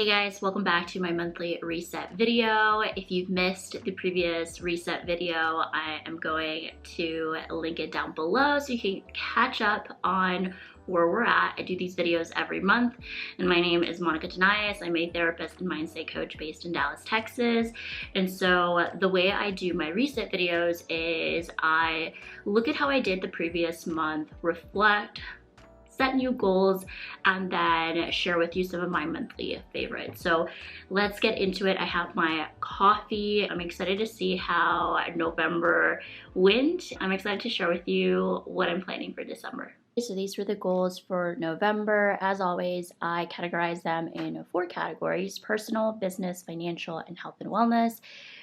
Hey guys, welcome back to my monthly reset video. If you've missed the previous reset video, I am going to link it down below so you can catch up on where we're at. I do these videos every month, and my name is Monica Denias. I'm a therapist and mindset coach based in Dallas, Texas. And so the way I do my reset videos is I look at how I did the previous month, reflect, set new goals, and then share with you some of my monthly favorites. So let's get into it. I have my coffee. I'm excited to see how November went. I'm excited to share with you what I'm planning for December. So these were the goals for November. As always, I categorize them in 4 categories: personal, business, financial, and health and wellness.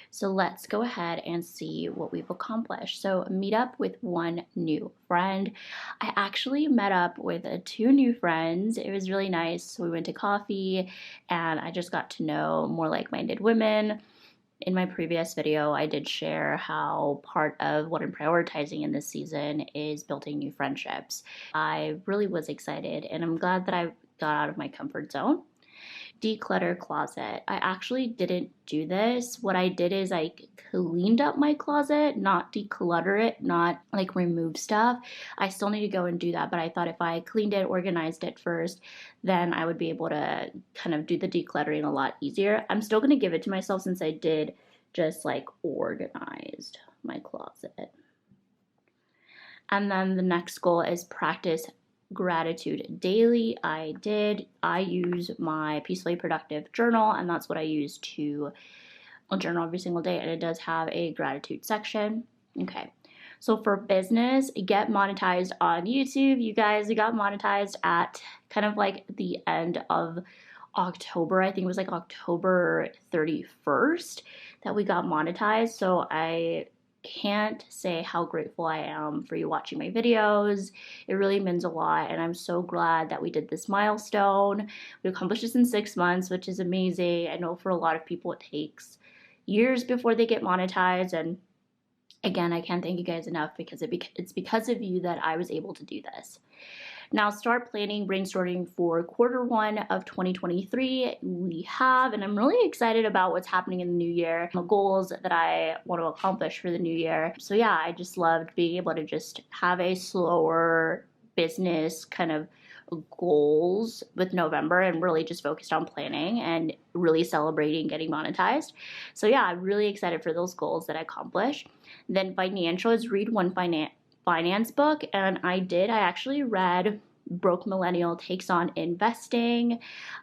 So let's go ahead and see what we've accomplished. So meet up with 1 new friend. I actually met up with 2 new friends. It was really nice. So we went to coffee and I just got to know more like-minded women. In my previous video, I did share how part of what I'm prioritizing in this season is building new friendships. I really was excited, and I'm glad that I got out of my comfort zone. Declutter closet. I actually didn't do this. What I did is I cleaned up my closet, not declutter it, not like remove stuff. I still need to go and do that, but I thought if I cleaned it, organized it first, then I would be able to kind of do the decluttering a lot easier. I'm still going to give it to myself since I did just like organized my closet. And then the next goal is practice gratitude daily. I use my Peacefully Productive journal, and that's what I use to journal every single day, and it does have a gratitude section. Okay, so for business, get monetized on YouTube. You guys, we got monetized at kind of like the end of October. I think it was like October 31st that we got monetized. So I can't say how grateful I am for you watching my videos. It really means a lot, and I'm so glad that we did this milestone. We accomplished this in 6 months, which is amazing. I know for a lot of people it takes years before they get monetized, and again, I can't thank you guys enough because it's because of you that I was able to do this. Now start planning, brainstorming for Q1 of 2023. We have, and I'm really excited about what's happening in the new year, the goals that I want to accomplish for the new year. So yeah, I just loved being able to just have a slower business kind of goals with November and really just focused on planning and really celebrating getting monetized. So yeah, I'm really excited for those goals that I accomplished. Then financial is read 1 finance book, and I actually read Broke Millennial Takes on Investing.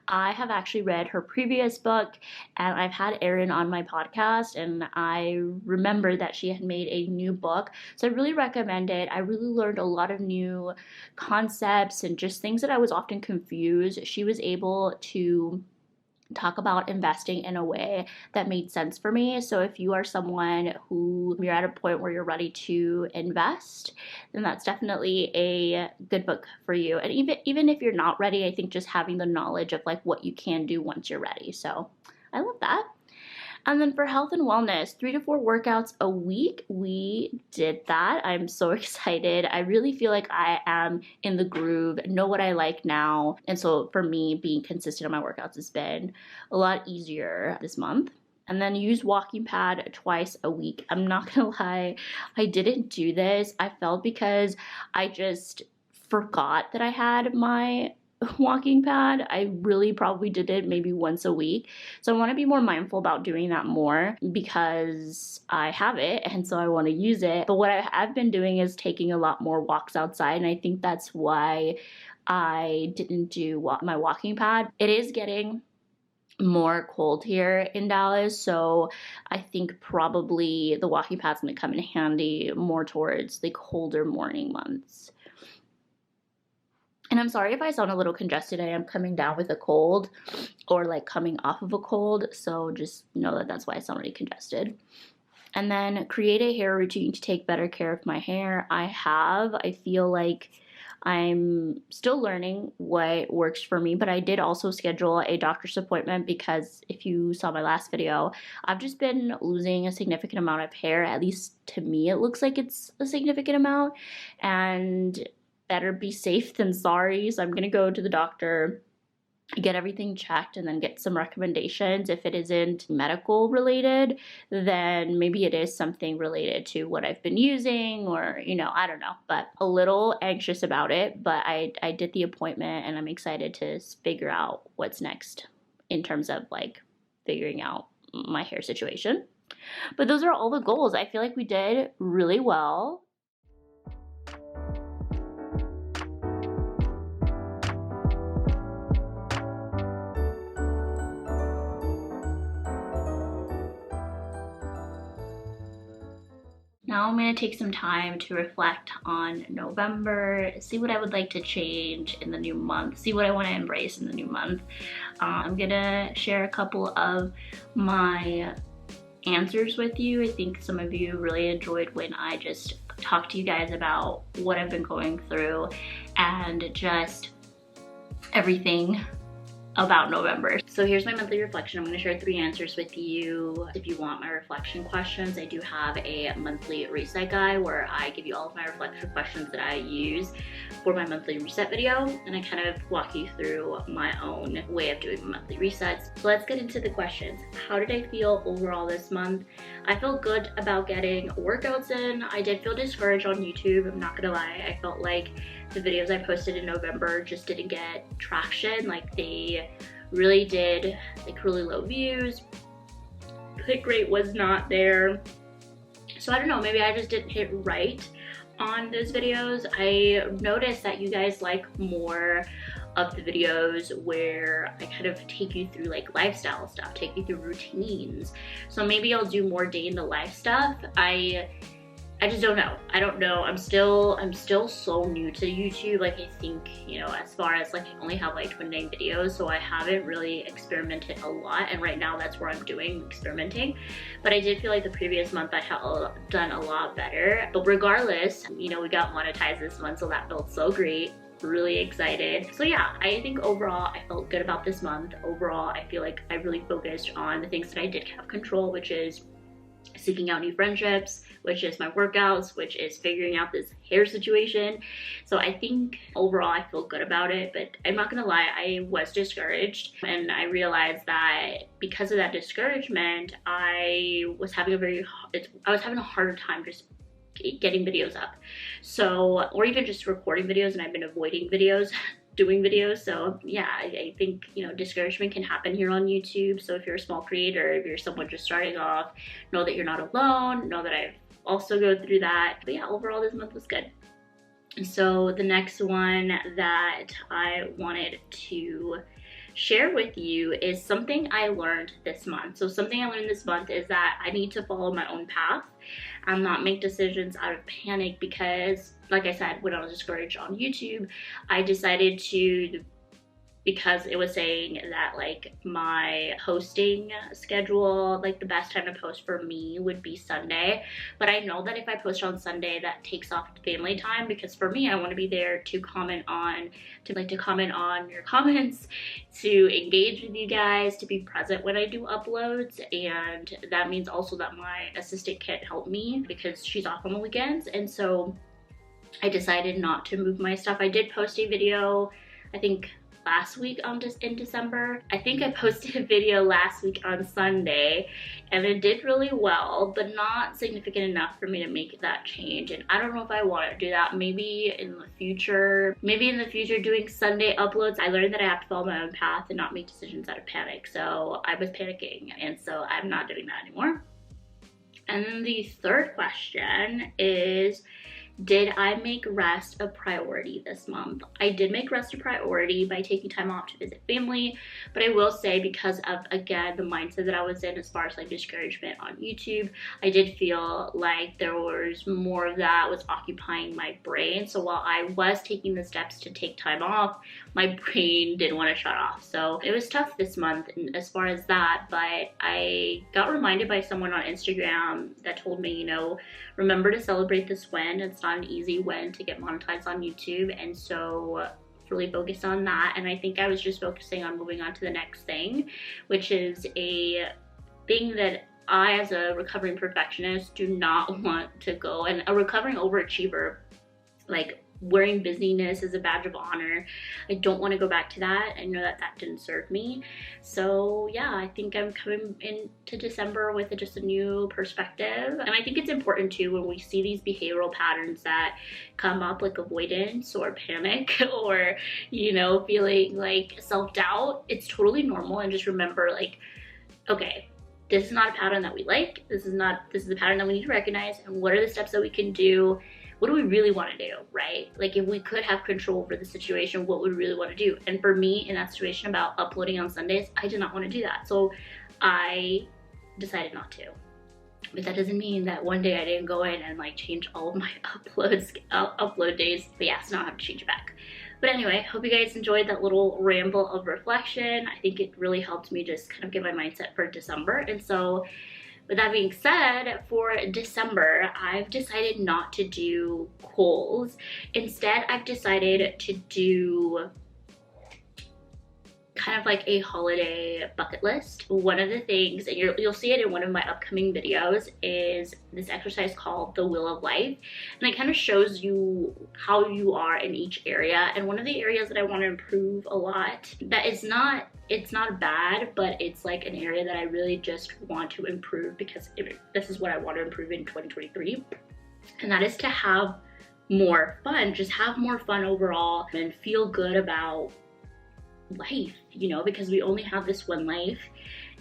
I have actually read her previous book, and I've had Erin on my podcast, and I remember that she had made a new book, so I really recommend it. I really learned a lot of new concepts and just things that I was often confused. She was able to talk about investing in a way that made sense for me. So if you are someone who you're at a point where you're ready to invest, then that's definitely a good book for you. And even if you're not ready, I think just having the knowledge of like what you can do once you're ready. So I love that. And then for health and wellness, 3 to 4 workouts a week. We did that. I'm so excited. I really feel like I am in the groove, know what I like now. And so for me, being consistent on my workouts has been a lot easier this month. And then use walking pad twice a week. I'm not gonna lie, I didn't do this. I felt because I just forgot that I had my walking pad. I really probably did it maybe once a week. So I want to be more mindful about doing that more because I have it and so I want to use it. But what I have been doing is taking a lot more walks outside, and I think that's why I didn't do my walking pad. It is getting more cold here in Dallas, so I think probably the walking pad's going to come in handy more towards the colder morning months. And I'm sorry if I sound a little congested. I am coming down with a cold or like coming off of a cold. So just know that that's why I sound really congested. And then create a hair routine to take better care of my hair. I feel like I'm still learning what works for me, but I did also schedule a doctor's appointment because if you saw my last video, I've just been losing a significant amount of hair. At least to me, it looks like it's a significant amount, and better be safe than sorry. So I'm gonna go to the doctor get everything checked and then get some recommendations. If it isn't medical related, then maybe it is something related to what I've been using, or, you know, I don't know, but a little anxious about it. But I did the appointment and I'm excited to figure out what's next in terms of like figuring out my hair situation. But those are all the goals. I feel like we did really well. Now I'm going to take some time to reflect on November, see what I would like to change in the new month, see what I want to embrace in the new month. I'm going to share a couple of my answers with you. I think some of you really enjoyed when I just talked to you guys about what I've been going through and just everything about November. So here's my monthly reflection. I'm going to share 3 answers with you. If you want my reflection questions, I do have a monthly reset guide where I give you all of my reflection questions that I use for my monthly reset video, and I kind of walk you through my own way of doing monthly resets. So let's get into the questions. How did I feel overall this month? I felt good about getting workouts in. I did feel discouraged on YouTube, I'm not gonna lie. I felt like the videos I posted in November just didn't get traction. Like, they really did like really low views. Click rate was not there. So I don't know, maybe I just didn't hit right on those videos. I noticed that you guys like more of the videos where I kind of take you through like lifestyle stuff, take you through routines. So maybe I'll do more day in the life stuff. I just don't know. I don't know. I'm still so new to YouTube. Like, I think, you know, as far as like, I only have like 29 videos, so I haven't really experimented a lot. And right now that's where I'm doing experimenting. But I did feel like the previous month I have done a lot better. But regardless, you know, we got monetized this month, so that felt so great. Really excited. So yeah, I think overall I felt good about this month. Overall, I feel like I really focused on the things that I did have control, which is seeking out new friendships, which is my workouts, which is figuring out this hair situation. So I think overall I feel good about it, but I'm not gonna lie, I was discouraged, and I realized that because of that discouragement, I was having a harder time just getting videos up. So, or even just recording videos, and I've been avoiding videos doing videos. So yeah, I think, you know, discouragement can happen here on YouTube. So if you're a small creator, if you're someone just starting off, know that you're not alone, know that I've also go through that. But yeah, overall this month was good. So the next one that I wanted to share with you is something I learned this month. So something I learned this month is that I need to follow my own path and not make decisions out of panic, because like I said, when I was discouraged on YouTube, I decided to, because it was saying that like my posting schedule, like the best time to post for me would be Sunday. But I know that if I post on Sunday, that takes off family time, because for me, I want to be there to comment on your comments, to engage with you guys, to be present when I do uploads. And that means also that my assistant can't help me because she's off on the weekends. And so I decided not to move my stuff. I did post a video, I think last week in December. I think I posted a video last week on Sunday, and it did really well, but not significant enough for me to make that change. And I don't know if I want to do that. Maybe in the future doing Sunday uploads. I learned that I have to follow my own path and not make decisions out of panic. So I was panicking, and so I'm not doing that anymore. And then the third question is, did I make rest a priority this month? I did make rest a priority by taking time off to visit family, but I will say, because of, again, the mindset that I was in as far as like discouragement on YouTube, I did feel like there was more of that was occupying my brain. So while I was taking the steps to take time off, my brain didn't want to shut off. So it was tough this month as far as that, but I got reminded by someone on Instagram that told me, you know, remember to celebrate this win. It's not an easy win to get monetized on YouTube, and so really focused on that. And I think I was just focusing on moving on to the next thing, which is a thing that I, as a recovering perfectionist, do not want to go, and a recovering overachiever, like wearing busyness as a badge of honor. I don't want to go back to that. I know that that didn't serve me. So yeah, I think I'm coming into December with just a new perspective. And I think it's important too, when we see these behavioral patterns that come up, like avoidance or panic or, you know, feeling like self-doubt, it's totally normal. And just remember, like, okay, this is not a pattern that we like. This is a pattern that we need to recognize. And what are the steps that we can do? What do we really want to do, right? Like, if we could have control over the situation, what would we really want to do? And for me, in that situation about uploading on Sundays, I did not want to do that. So I decided not to. But that doesn't mean that one day I didn't go in and like change all of my upload days. But yeah, so now I have to change it back. But anyway, hope you guys enjoyed that little ramble of reflection. I think it really helped me just kind of get my mindset for December. And so with that being said, for December, I've decided not to do goals. Instead, I've decided to do kind of like a holiday bucket list. One of the things, and you'll see it in one of my upcoming videos, is this exercise called the Wheel of Life. And it kind of shows you how you are in each area. And one of the areas that I want to improve a lot, that is not, it's not bad, but it's like an area that I really just want to improve, because this is what I want to improve in 2023. And that is to have more fun, just have more fun overall and feel good about life, you know, because we only have this one life.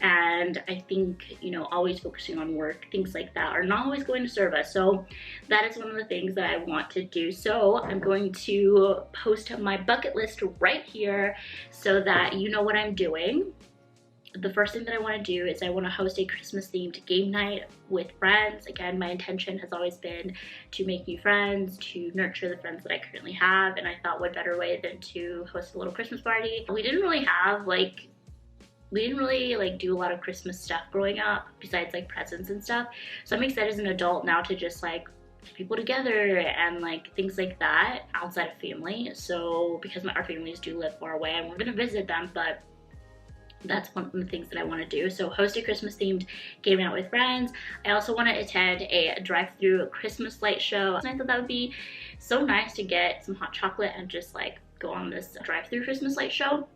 And I think, you know, always focusing on work, things like that, are not always going to serve us. So that is one of the things that I want to do. So I'm going to post my bucket list right here so that you know what I'm doing. The first thing that I want to do is I want to host a Christmas themed game night with friends. Again, my intention has always been to make new friends, to nurture the friends that I currently have, and I thought what better way than to host a little Christmas party. We didn't really do a lot of Christmas stuff growing up, besides like presents and stuff. So I'm excited as an adult now to just like get people together and like things like that outside of family. So because our families do live far away and we're gonna visit them, but that's one of the things that I want to do. So host a Christmas themed game out with friends. I also want to attend a drive-through Christmas light show. And I thought that would be so nice to get some hot chocolate and just like go on this drive-through Christmas light show.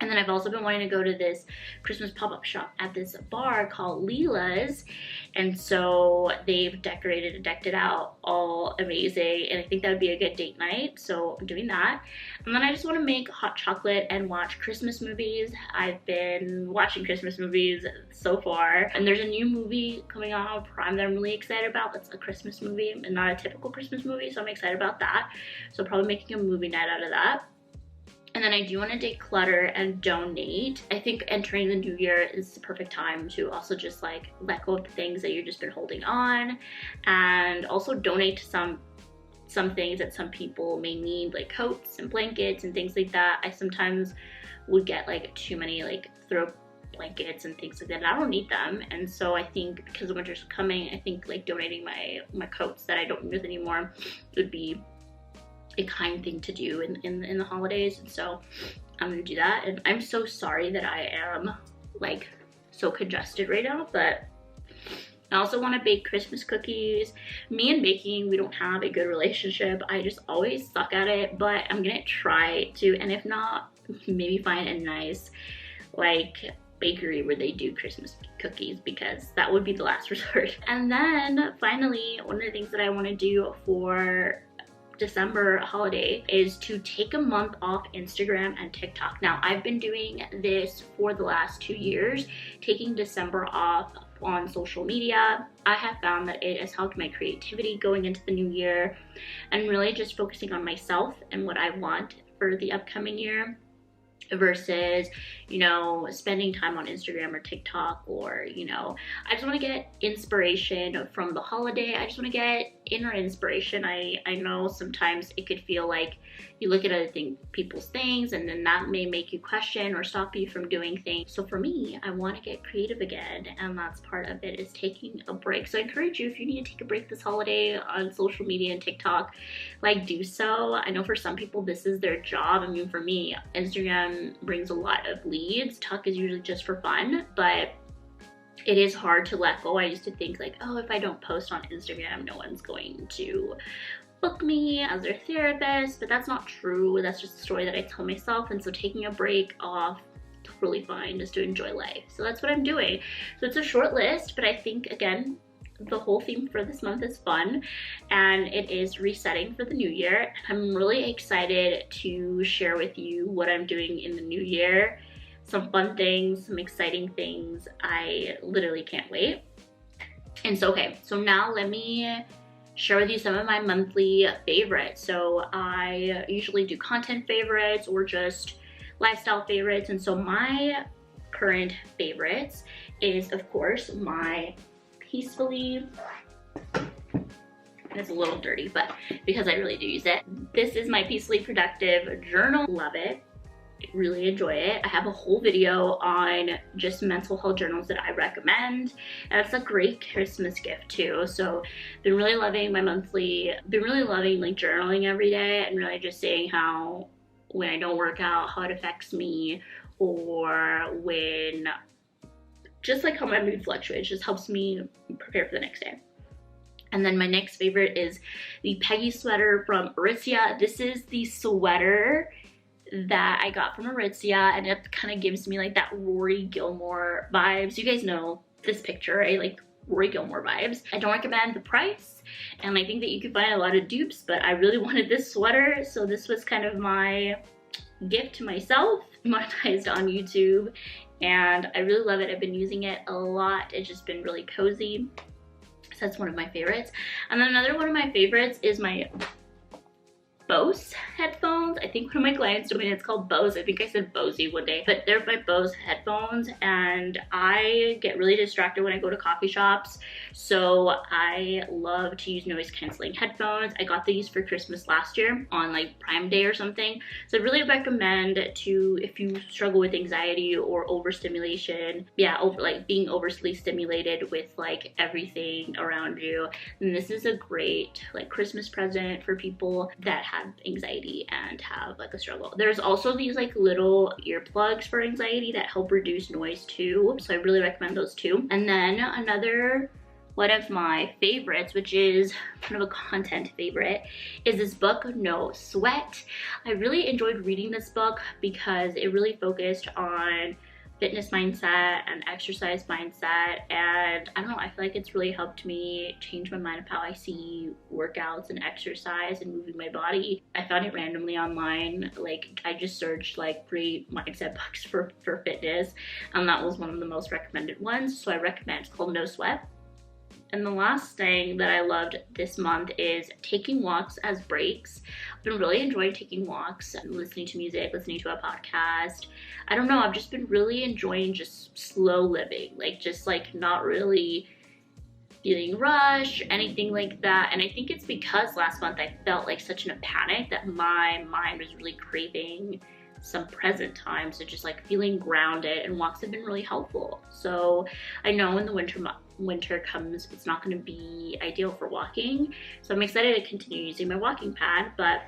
And then I've also been wanting to go to this Christmas pop-up shop at this bar called Leela's. And so they've decked it out all amazing. And I think that would be a good date night. So I'm doing that. And then I just want to make hot chocolate and watch Christmas movies. I've been watching Christmas movies so far. And there's a new movie coming out on Prime that I'm really excited about. That's a Christmas movie and not a typical Christmas movie. So I'm excited about that. So probably making a movie night out of that. And then I do want to declutter and donate. I think entering the new year is the perfect time to also just like let go of the things that you've just been holding on, and also donate to some things that some people may need, like coats and blankets and things like that. I sometimes would get like too many like throw blankets and things like that, and I don't need them. And so I think because the winter's coming, I think like donating my coats that I don't use anymore would be a kind thing to do in the holidays. And so I'm gonna do that. And I'm so sorry that I am like so congested right now, but I also want to bake Christmas cookies. Me and baking, we don't have a good relationship. I just always suck at it, but I'm gonna try to, and if not, maybe find a nice like bakery where they do Christmas cookies, because that would be the last resort. And then finally, one of the things that I want to do for December holiday is to take a month off Instagram and TikTok. Now, I've been doing this for the last 2 years, taking December off on social media. I have found that it has helped my creativity going into the new year, and really just focusing on myself and what I want for the upcoming year, versus, you know, spending time on Instagram or TikTok, or, you know, I just want to get inspiration from the holiday. I just want to get inner inspiration. I know sometimes it could feel like you look at other people's things, and then that may make you question or stop you from doing things. So for me, I want to get creative again, and that's part of it, is taking a break. So I encourage you, if you need to take a break this holiday on social media and TikTok, like, do so. I know for some people this is their job. I mean, for me, Instagram brings a lot of leads. TikTok is usually just for fun, but it is hard to let go. I used to think like, oh, if I don't post on Instagram, no one's going to book me as their therapist, but that's not true. That's just a story that I tell myself. And so taking a break off, totally fine, just to enjoy life. So that's what I'm doing. So it's a short list, but I think, again, the whole theme for this month is fun, and it is resetting for the new year. I'm really excited to share with you what I'm doing in the new year. Some fun things, some exciting things. I literally can't wait. And so, okay, so now let me share with you some of my monthly favorites. So I usually do content favorites or just lifestyle favorites. And so my current favorites is, of course, my Peacefully, it's a little dirty, but because I really do use it. This is my Peacefully Productive journal. Love it. Really enjoy it. I have a whole video on just mental health journals that I recommend, and it's a great Christmas gift too. So been really loving my monthly, been really loving like journaling every day, and really just saying how when I don't work out, how it affects me, or when just like how my mood fluctuates, just helps me prepare for the next day. And then my next favorite is the Peggy sweater from Aritzia. This is the sweater that I got from Aritzia, and it kind of gives me like that Rory Gilmore vibes. You guys know this picture, right? Like Rory Gilmore vibes. I don't recommend the price, and I think that you could find a lot of dupes, but I really wanted this sweater, so this was kind of my gift to myself. Monetized on YouTube, and I really love it. I've been using it a lot. It's just been really cozy. So that's one of my favorites. And then another one of my favorites is my Bose headphones. I think one of my clients told me it's called Bose. I think I said Bosey one day, but they're my Bose headphones, and I get really distracted when I go to coffee shops. So I love to use noise canceling headphones. I got these for Christmas last year on like Prime Day or something. So I really recommend to, if you struggle with anxiety or overstimulation, like being overly stimulated with like everything around you, then this is a great like Christmas present for people that have anxiety and have like a struggle. There's also these like little earplugs for anxiety that help reduce noise too, so I really recommend those too. And then another one of my favorites, which is kind of a content favorite, is this book, No Sweat. I really enjoyed reading this book because it really focused on fitness mindset and exercise mindset, and I don't know, I feel like it's really helped me change my mind of how I see workouts and exercise and moving my body. I found it randomly online. Like I just searched like great mindset books for fitness, and that was one of the most recommended ones, so I recommend. It's called No Sweat. And the last thing that I loved this month is taking walks as breaks. I've been really enjoying taking walks, listening to music, listening to a podcast. I don't know, I've just been really enjoying just slow living, like just like not really feeling rushed, anything like that. And I think it's because last month I felt like such in a panic that my mind was really craving some present time, so just like feeling grounded, and walks have been really helpful. So I know when the winter comes, it's not going to be ideal for walking, so I'm excited to continue using my walking pad. But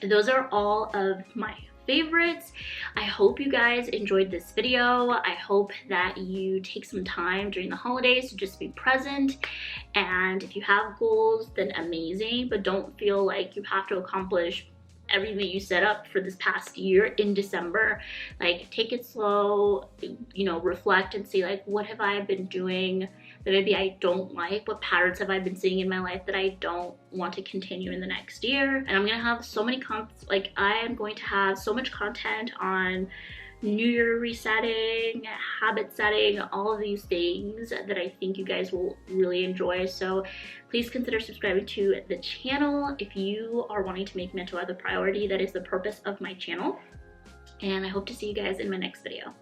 those are all of my favorites. I hope you guys enjoyed this video. I hope that you take some time during the holidays to just be present, and if you have goals, then amazing, but don't feel like you have to accomplish everything that you set up for this past year in December. Like take it slow, you know, reflect and see like what have I been doing that maybe I don't like, what patterns have I been seeing in my life that I don't want to continue in the next year. And I'm gonna have so many I am going to have so much content on New Year resetting, habit setting, all of these things that I think you guys will really enjoy. So please consider subscribing to the channel if you are wanting to make mental health a priority. That is the purpose of my channel. And I hope to see you guys in my next video.